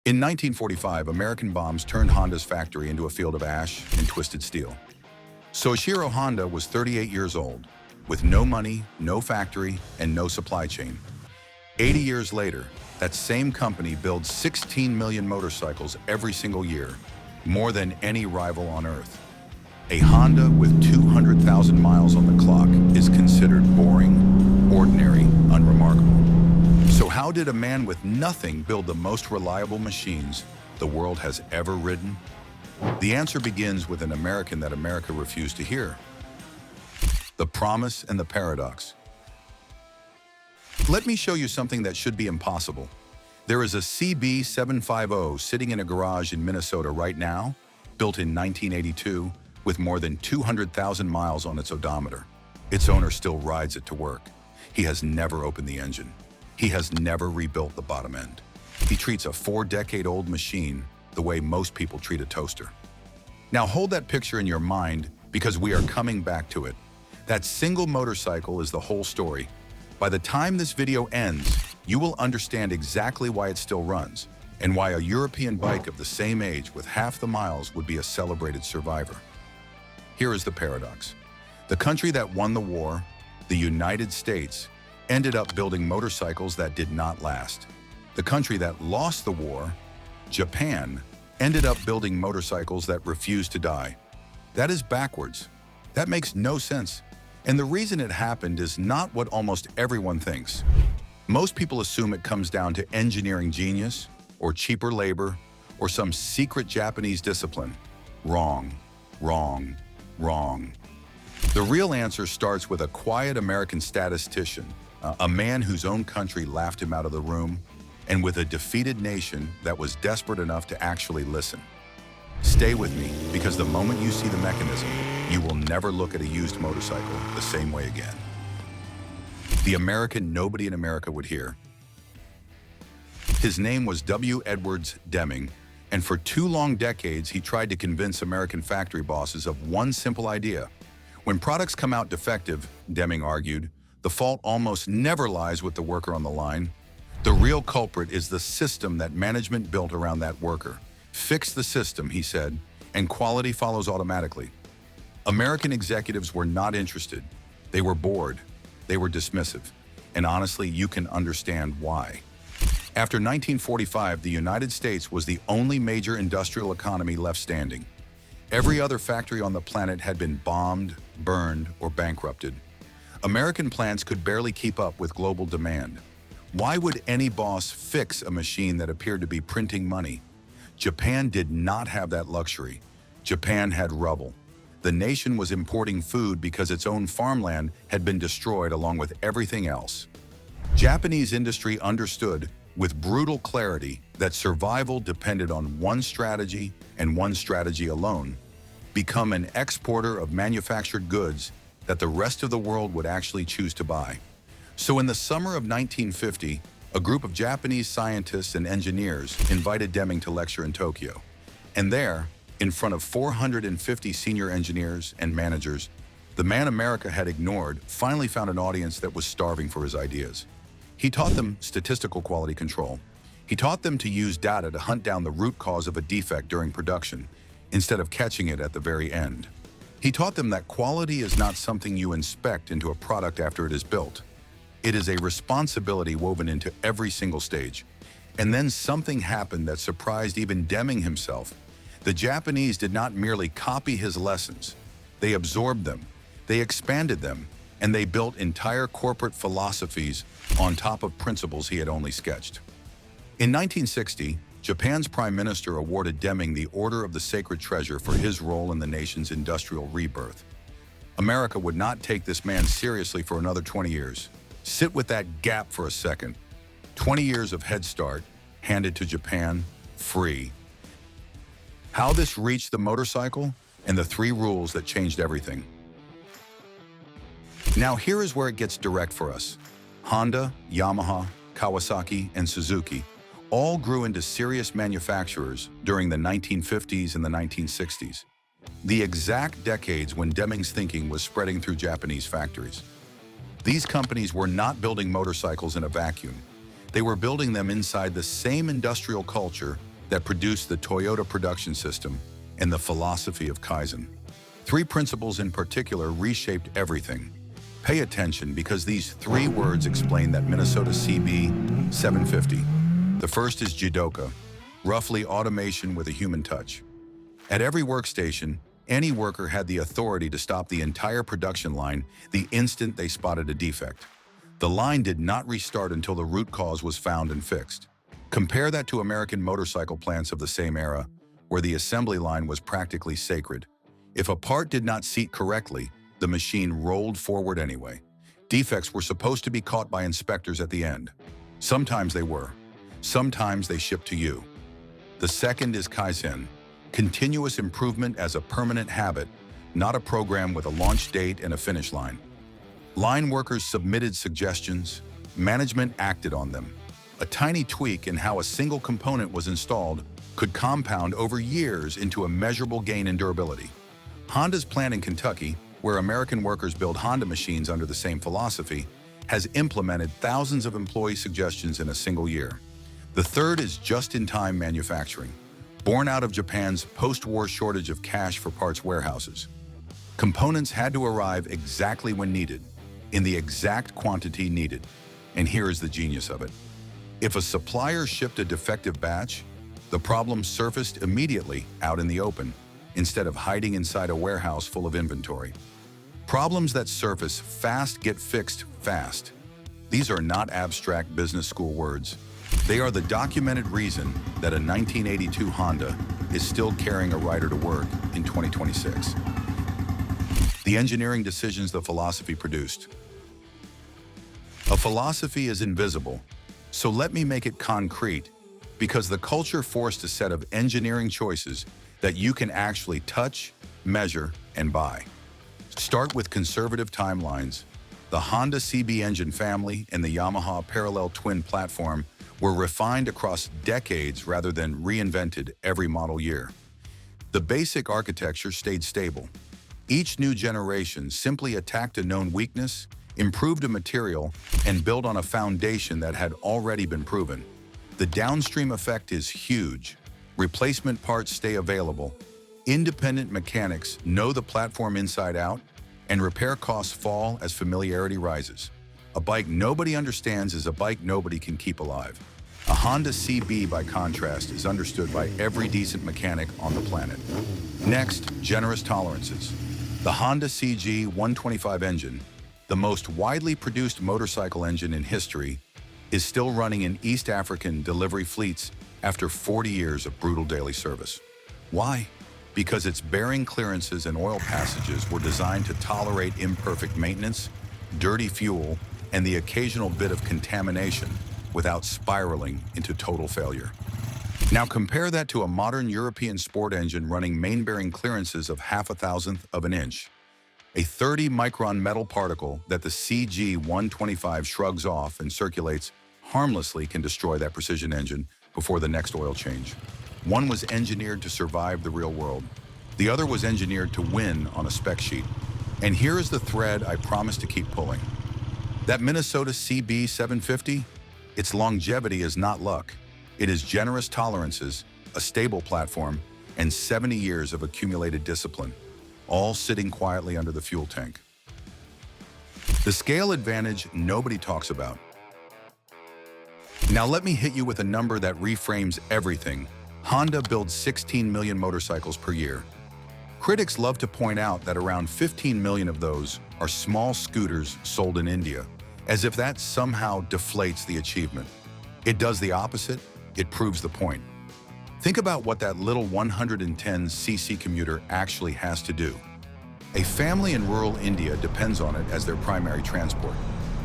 In 1945, American bombs turned Honda's factory into a field of ash and twisted steel. Soichiro Honda was 38 years old, with no money, no factory, and no supply chain. 80 years later, that same company builds 16 million motorcycles every single year, more than any rival on Earth. A Honda with 200,000 miles on the clock is considered boring, ordinary, unremarkable. So how did a man with nothing build the most reliable machines the world has ever ridden? The answer begins with an American that America refused to hear. The promise and the paradox. Let me show you something that should be impossible. There is a CB750 sitting in a garage in Minnesota right now, built in 1982, with more than 200,000 miles on its odometer. Its owner still rides it to work. He has never opened the engine. He has never rebuilt the bottom end. He treats a 4-decade-old machine the way most people treat a toaster. Now hold that picture in your mind because we are coming back to it. That single motorcycle is the whole story. By the time this video ends, you will understand exactly why it still runs and why a European bike of the same age with half the miles would be a celebrated survivor. Here is the paradox. The country that won the war, the United States, ended up building motorcycles that did not last. The country that lost the war, Japan, ended up building motorcycles that refused to die. That is backwards. That makes no sense. And the reason it happened is not what almost everyone thinks. Most people assume it comes down to engineering genius, or cheaper labor, or some secret Japanese discipline. Wrong, wrong, wrong. The real answer starts with a quiet American statistician, a man whose own country laughed him out of the room, and with a defeated nation that was desperate enough to actually listen. Stay with me, because the moment you see the mechanism, you will never look at a used motorcycle the same way again. The American nobody in America would hear. His name was W. Edwards Deming, and for 2 long decades he tried to convince American factory bosses of one simple idea. When products come out defective, Deming argued, the fault almost never lies with the worker on the line. The real culprit is the system that management built around that worker. Fix the system, he said, and quality follows automatically. American executives were not interested. They were bored. They were dismissive. And honestly, you can understand why. After 1945, the United States was the only major industrial economy left standing. Every other factory on the planet had been bombed, burned, or bankrupted. American plants could barely keep up with global demand. Why would any boss fix a machine that appeared to be printing money? Japan did not have that luxury. Japan had rubble. The nation was importing food because its own farmland had been destroyed along with everything else. Japanese industry understood with brutal clarity that survival depended on one strategy and one strategy alone: become an exporter of manufactured goods that the rest of the world would actually choose to buy. So in the summer of 1950, a group of Japanese scientists and engineers invited Deming to lecture in Tokyo. And there, in front of 450 senior engineers and managers, the man America had ignored finally found an audience that was starving for his ideas. He taught them statistical quality control. He taught them to use data to hunt down the root cause of a defect during production, instead of catching it at the very end. He taught them that quality is not something you inspect into a product after it is built. It is a responsibility woven into every single stage. And then something happened that surprised even Deming himself. The Japanese did not merely copy his lessons. They absorbed them, they expanded them, and they built entire corporate philosophies on top of principles he had only sketched. In 1960, Japan's Prime Minister awarded Deming the Order of the Sacred Treasure for his role in the nation's industrial rebirth. America would not take this man seriously for another 20 years. Sit with that gap for a second. 20 years of head start, handed to Japan, free. How this reached the motorcycle, and the 3 rules that changed everything. Now here is where it gets direct for us. Honda, Yamaha, Kawasaki, and Suzuki all grew into serious manufacturers during the 1950s and the 1960s, the exact decades when Deming's thinking was spreading through Japanese factories. These companies were not building motorcycles in a vacuum. They were building them inside the same industrial culture that produced the Toyota production system and the philosophy of Kaizen. Three principles in particular reshaped everything. Pay attention because these three words explain that Minnesota CB 750. The first is Jidoka, roughly automation with a human touch. At every workstation, any worker had the authority to stop the entire production line the instant they spotted a defect. The line did not restart until the root cause was found and fixed. Compare that to American motorcycle plants of the same era, where the assembly line was practically sacred. If a part did not seat correctly, the machine rolled forward anyway. Defects were supposed to be caught by inspectors at the end. Sometimes they were. Sometimes they shipped to you. The second is Kaizen, continuous improvement as a permanent habit, not a program with a launch date and a finish line. Line workers submitted suggestions, management acted on them. A tiny tweak in how a single component was installed could compound over years into a measurable gain in durability. Honda's plant in Kentucky, where American workers build Honda machines under the same philosophy, has implemented thousands of employee suggestions in a single year. The third is just-in-time manufacturing, born out of Japan's post-war shortage of cash for parts warehouses. Components had to arrive exactly when needed, in the exact quantity needed. And here is the genius of it. If a supplier shipped a defective batch, the problem surfaced immediately out in the open, instead of hiding inside a warehouse full of inventory. Problems that surface fast get fixed fast. These are not abstract business school words. They are the documented reason that a 1982 Honda is still carrying a rider to work in 2026. The engineering decisions the philosophy produced. A philosophy is invisible, so let me make it concrete, because the culture forced a set of engineering choices that you can actually touch, measure, and buy. Start with conservative timelines. The Honda CB engine family and the Yamaha parallel twin platform were refined across decades rather than reinvented every model year. The basic architecture stayed stable. Each new generation simply attacked a known weakness, improved a material, and built on a foundation that had already been proven. The downstream effect is huge. Replacement parts stay available, independent mechanics know the platform inside out, and repair costs fall as familiarity rises. A bike nobody understands is a bike nobody can keep alive. A Honda CB, by contrast, is understood by every decent mechanic on the planet. Next, generous tolerances. The Honda CG 125 engine, the most widely produced motorcycle engine in history, is still running in East African delivery fleets after 40 years of brutal daily service. Why? Because its bearing clearances and oil passages were designed to tolerate imperfect maintenance, dirty fuel, and the occasional bit of contamination without spiraling into total failure. Now compare that to a modern European sport engine running main bearing clearances of 0.5 of an inch. A 30-micron metal particle that the CG 125 shrugs off and circulates harmlessly can destroy that precision engine before the next oil change. One was engineered to survive the real world. The other was engineered to win on a spec sheet. And here is the thread I promise to keep pulling. That Minnesota CB 750, its longevity is not luck. It is generous tolerances, a stable platform, and 70 years of accumulated discipline, all sitting quietly under the fuel tank. The scale advantage nobody talks about. Now let me hit you with a number that reframes everything. Honda builds 16 million motorcycles per year. Critics love to point out that around 15 million of those are small scooters sold in India, as if that somehow deflates the achievement. It does the opposite, it proves the point. Think about what that little 110cc commuter actually has to do. A family in rural India depends on it as their primary transport.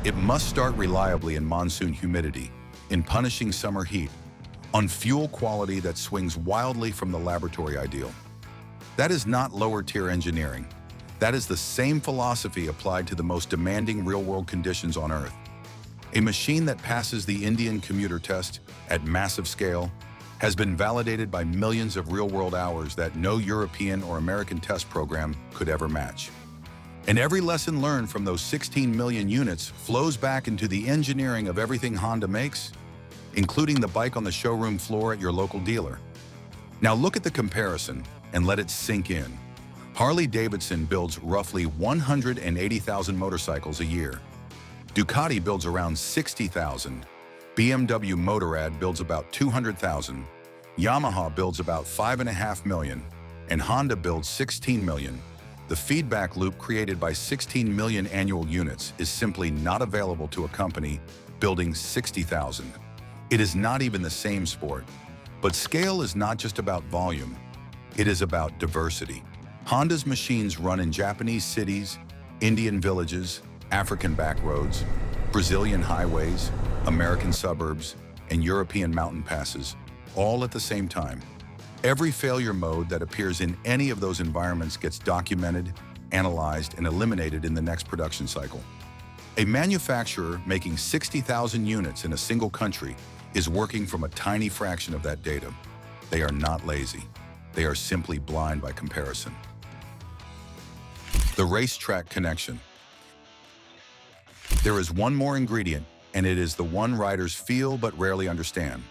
It must start reliably in monsoon humidity, in punishing summer heat, on fuel quality that swings wildly from the laboratory ideal. That is not lower-tier engineering. That is the same philosophy applied to the most demanding real-world conditions on Earth. A machine that passes the Indian commuter test at massive scale has been validated by millions of real-world hours that no European or American test program could ever match. And every lesson learned from those 16 million units flows back into the engineering of everything Honda makes. including the bike on the showroom floor at your local dealer. Now look at the comparison and let it sink in. Harley-Davidson builds roughly 180,000 motorcycles a year. Ducati builds around 60,000. BMW Motorrad builds about 200,000. Yamaha builds about 5.5 million. And Honda builds 16 million. The feedback loop created by 16 million annual units is simply not available to a company building 60,000. It is not even the same sport. But scale is not just about volume. It is about diversity. Honda's machines run in Japanese cities, Indian villages, African backroads, Brazilian highways, American suburbs, and European mountain passes, all at the same time. Every failure mode that appears in any of those environments gets documented, analyzed, and eliminated in the next production cycle. A manufacturer making 60,000 units in a single country is working from a tiny fraction of that data. They are not lazy. They are simply blind by comparison. The Racetrack connection. There is one more ingredient, and it is the one riders feel but rarely understand.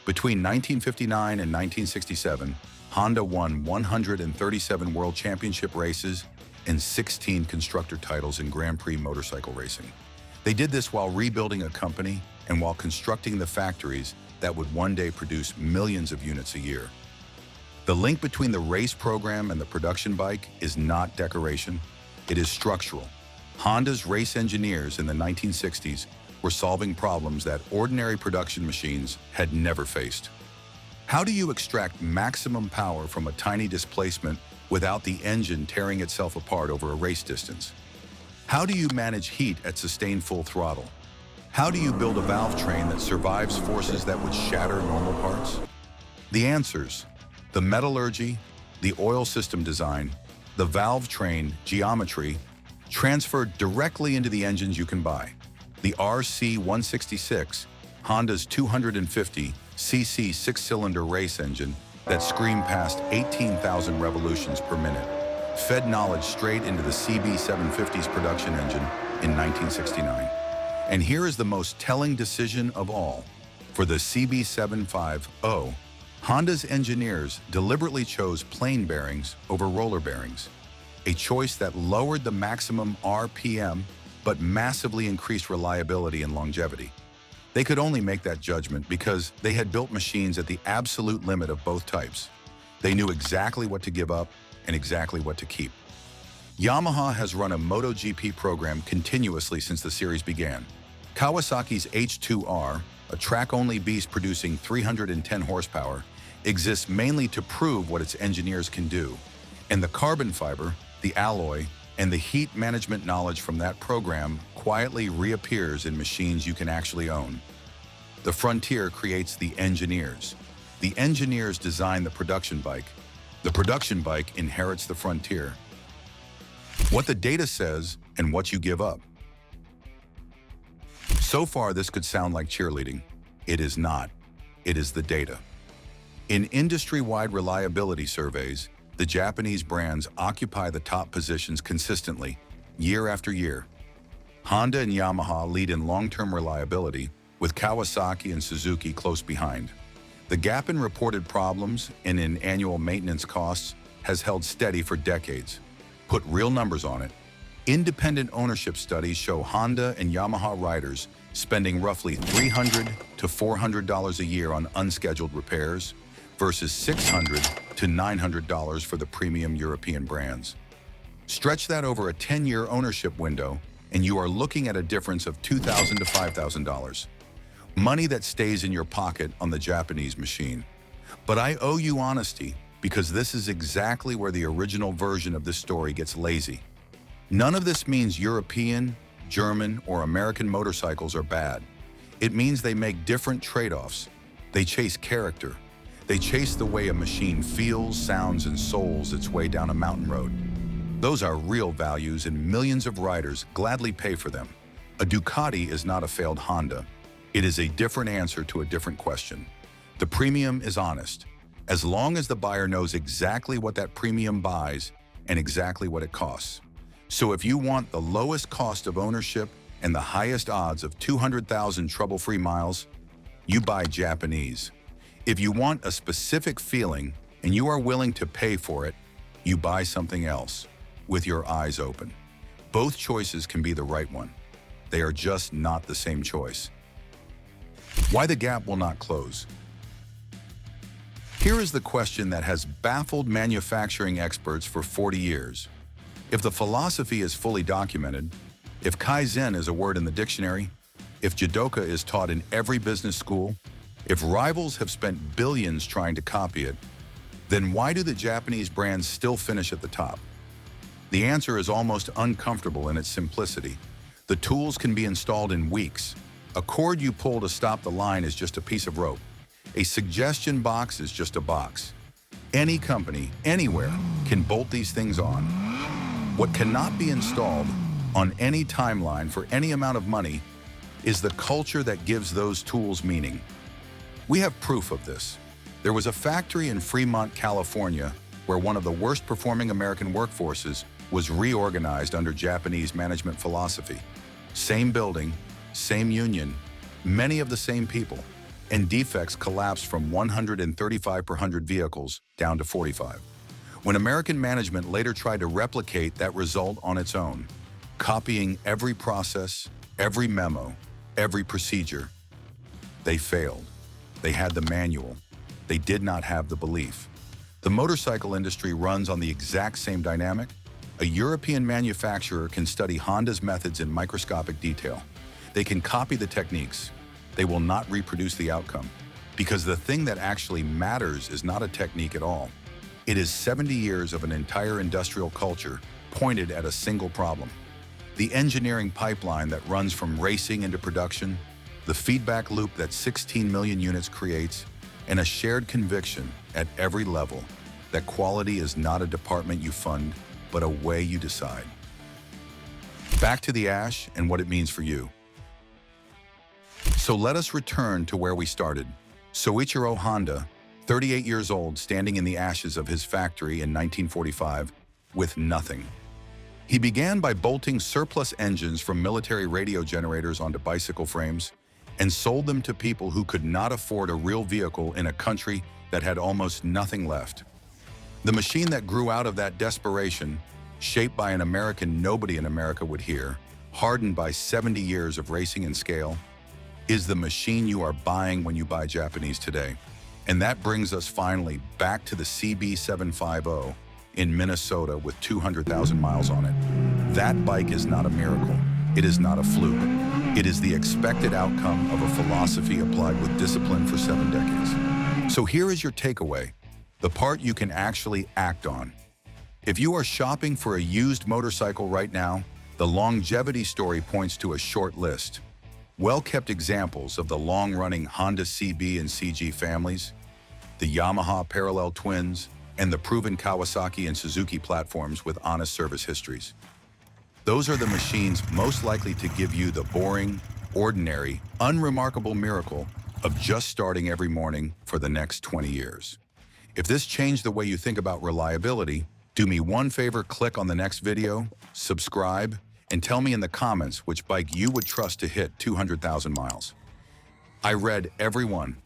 Between 1959 and 1967, Honda won 137 World Championship races and 16 constructor titles in Grand Prix motorcycle racing. They did this while rebuilding a company and while constructing the factories that would one day produce millions of units a year. The link between the race program and the production bike is not decoration, it is structural. Honda's race engineers in the 1960s were solving problems that ordinary production machines had never faced. How do you extract maximum power from a tiny displacement without the engine tearing itself apart over a race distance? How do you manage heat at sustained full throttle? How do you build a valve train that survives forces that would shatter normal parts? The answers: the metallurgy, the oil system design, the valve train geometry, transferred directly into the engines you can buy. The RC166, Honda's 250cc six-cylinder race engine that screamed past 18,000 revolutions per minute, fed knowledge straight into the CB750's production engine in 1969. And here is the most telling decision of all. For the CB750, Honda's engineers deliberately chose plain bearings over roller bearings, a choice that lowered the maximum RPM but massively increased reliability and longevity. They could only make that judgment because they had built machines at the absolute limit of both types. They knew exactly what to give up and exactly what to keep. Yamaha has run a MotoGP program continuously since the series began. Kawasaki's H2R, a track-only beast producing 310 horsepower, exists mainly to prove what its engineers can do. And the carbon fiber, the alloy, and the heat management knowledge from that program quietly reappears in machines you can actually own. The frontier creates the engineers. The engineers design the production bike. The production bike inherits the frontier. What the data says and what you give up. So far, this could sound like cheerleading. It is not. It is the data. In industry-wide reliability surveys, the Japanese brands occupy the top positions consistently, year after year. Honda and Yamaha lead in long-term reliability, with Kawasaki and Suzuki close behind. The gap in reported problems and in annual maintenance costs has held steady for decades. Put real numbers on it. Independent ownership studies show Honda and Yamaha riders spending roughly $300 to $400 a year on unscheduled repairs versus $600 to $900 for the premium European brands. Stretch that over a 10-year ownership window, and you are looking at a difference of $2,000 to $5,000. Money that stays in your pocket on the Japanese machine. But I owe you honesty, because this is exactly where the original version of this story gets lazy. None of this means European, German, or American motorcycles are bad. It means they make different trade-offs. They chase character. They chase the way a machine feels, sounds, and souls its way down a mountain road. Those are real values, and millions of riders gladly pay for them. A Ducati is not a failed Honda. It is a different answer to a different question. The premium is honest. As long as the buyer knows exactly what that premium buys and exactly what it costs. So if you want the lowest cost of ownership and the highest odds of 200,000 trouble-free miles, you buy Japanese. If you want a specific feeling and you are willing to pay for it, you buy something else, with your eyes open. Both choices can be the right one. They are just not the same choice. Why the gap will not close? Here is the question that has baffled manufacturing experts for 40 years. If the philosophy is fully documented, if Kaizen is a word in the dictionary, if Jidoka is taught in every business school, if rivals have spent billions trying to copy it, then why do the Japanese brands still finish at the top? The answer is almost uncomfortable in its simplicity. The tools can be installed in weeks. A cord you pull to stop the line is just a piece of rope. A suggestion box is just a box. Any company, anywhere, can bolt these things on. What cannot be installed on any timeline for any amount of money is the culture that gives those tools meaning. We have proof of this. There was a factory in Fremont, California, where one of the worst performing American workforces was reorganized under Japanese management philosophy. Same building, same union, many of the same people, and defects collapsed from 135 per 100 vehicles down to 45. When American management later tried to replicate that result on its own, copying every process, every memo, every procedure, they failed. They had the manual. They did not have the belief. The motorcycle industry runs on the exact same dynamic. A European manufacturer can study Honda's methods in microscopic detail. They can copy the techniques. They will not reproduce the outcome, because the thing that actually matters is not a technique at all. It is 70 years of an entire industrial culture pointed at a single problem. The engineering pipeline that runs from racing into production, the feedback loop that 16 million units creates, and a shared conviction at every level that quality is not a department you fund, but a way you decide. Back to the ash and what it means for you. So let us return to where we started. Soichiro Honda, 38 years old, standing in the ashes of his factory in 1945 with nothing. He began by bolting surplus engines from military radio generators onto bicycle frames and sold them to people who could not afford a real vehicle in a country that had almost nothing left. The machine that grew out of that desperation, shaped by an American nobody in America would hear, hardened by 70 years of racing and scale, is the machine you are buying when you buy Japanese today. And that brings us finally back to the CB750 in Minnesota with 200,000 miles on it. That bike is not a miracle. It is not a fluke. It is the expected outcome of a philosophy applied with discipline for 7 decades. So here is your takeaway, the part you can actually act on. If you are shopping for a used motorcycle right now, the longevity story points to a short list. Well-kept examples of the long-running Honda CB and CG families, the Yamaha parallel twins, and the proven Kawasaki and Suzuki platforms with honest service histories. Those are the machines most likely to give you the boring, ordinary, unremarkable miracle of just starting every morning for the next 20 years. If this changed the way you think about reliability, do me one favor, click on the next video, subscribe, and tell me in the comments which bike you would trust to hit 200,000 miles. I read every one.